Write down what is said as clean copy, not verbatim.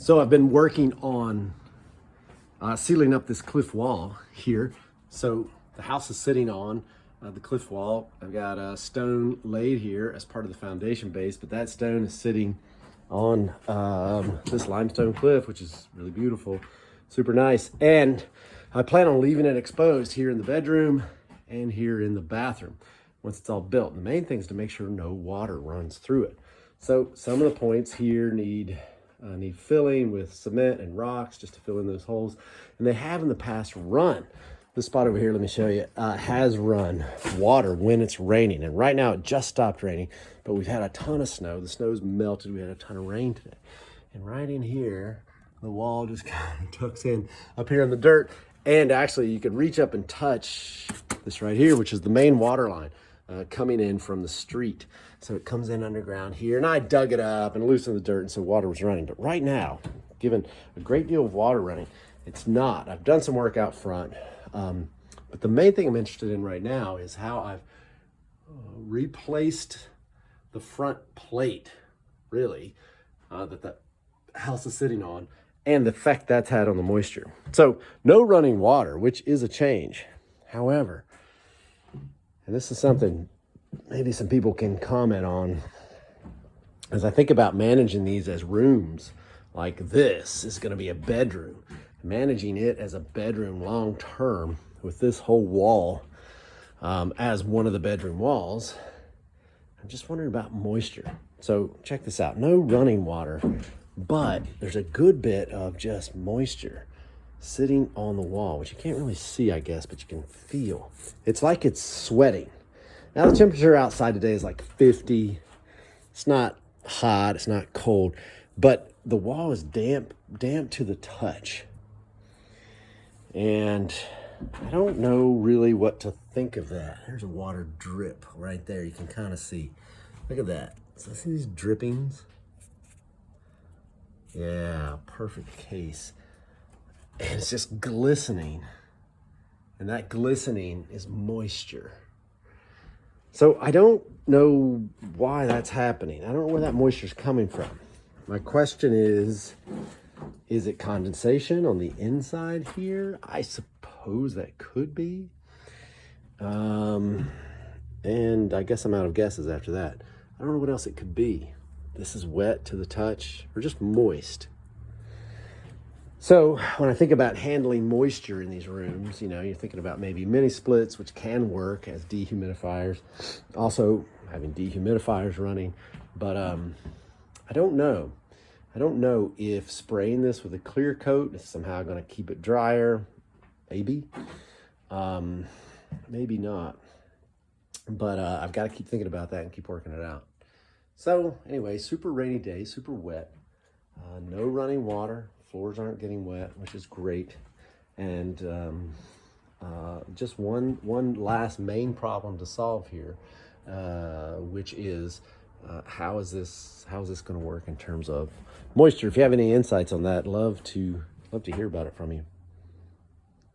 So I've been working on sealing up this cliff wall here. So the house is sitting on the cliff wall. I've got a stone laid here as part of the foundation base, but that stone is sitting on this limestone cliff, which is really beautiful, super nice. And I plan on leaving it exposed here in the bedroom and here in the bathroom once it's all built. The main thing is to make sure no water runs through it. So some of the points here need filling with cement and rocks just to fill in those holes. And they have in the past run. This spot over here, let me show you, has run water when it's raining. And right now it just stopped raining, but we've had a ton of snow. The snow's melted. We had a ton of rain today. And right in here, the wall just kind of tucks in up here in the dirt. And actually you could reach up and touch this right here, which is the main water line coming in from the street. So it comes in underground here, and I dug it up and loosened the dirt, and so water was running. But right now, given a great deal of water running, it's not. I've done some work out front, but the main thing I'm interested in right now is how I've replaced the front plate, really, that the house is sitting on, and the effect that's had on the moisture. So no running water, which is a change. However, and this is something maybe some people can comment on, as I think about managing these as rooms, like this is going to be a bedroom. Managing it as a bedroom long term with this whole wall as one of the bedroom walls, I'm just wondering about moisture. So check this out, no running water, but there's a good bit of just moisture sitting on the wall, which you can't really see, I guess, but you can feel. It's like it's sweating. Now the temperature outside today is like 50. It's not hot, it's not cold, but the wall is damp to the touch. And I don't know really what to think of that. There's a water drip right there. You can kind of see. Look at that. So see these drippings? Yeah, perfect case. And it's just glistening. And that glistening is moisture. So I don't know why that's happening. I don't know where that moisture is coming from. My question is it condensation on the inside here? I suppose that could be. And I guess I'm out of guesses after that. I don't know what else it could be. This is wet to the touch or just moist. So when I think about handling moisture in these rooms, you know, you're thinking about maybe mini splits, which can work as dehumidifiers. Also having dehumidifiers running, but I don't know. I don't know if spraying this with a clear coat is somehow going to keep it drier. Maybe. Maybe not. But I've got to keep thinking about that and keep working it out. So anyway, super rainy day, super wet. No running water. Floors aren't getting wet, which is great. And just one last main problem to solve here, which is how is this going to work in terms of moisture? If you have any insights on that, love to hear about it from you.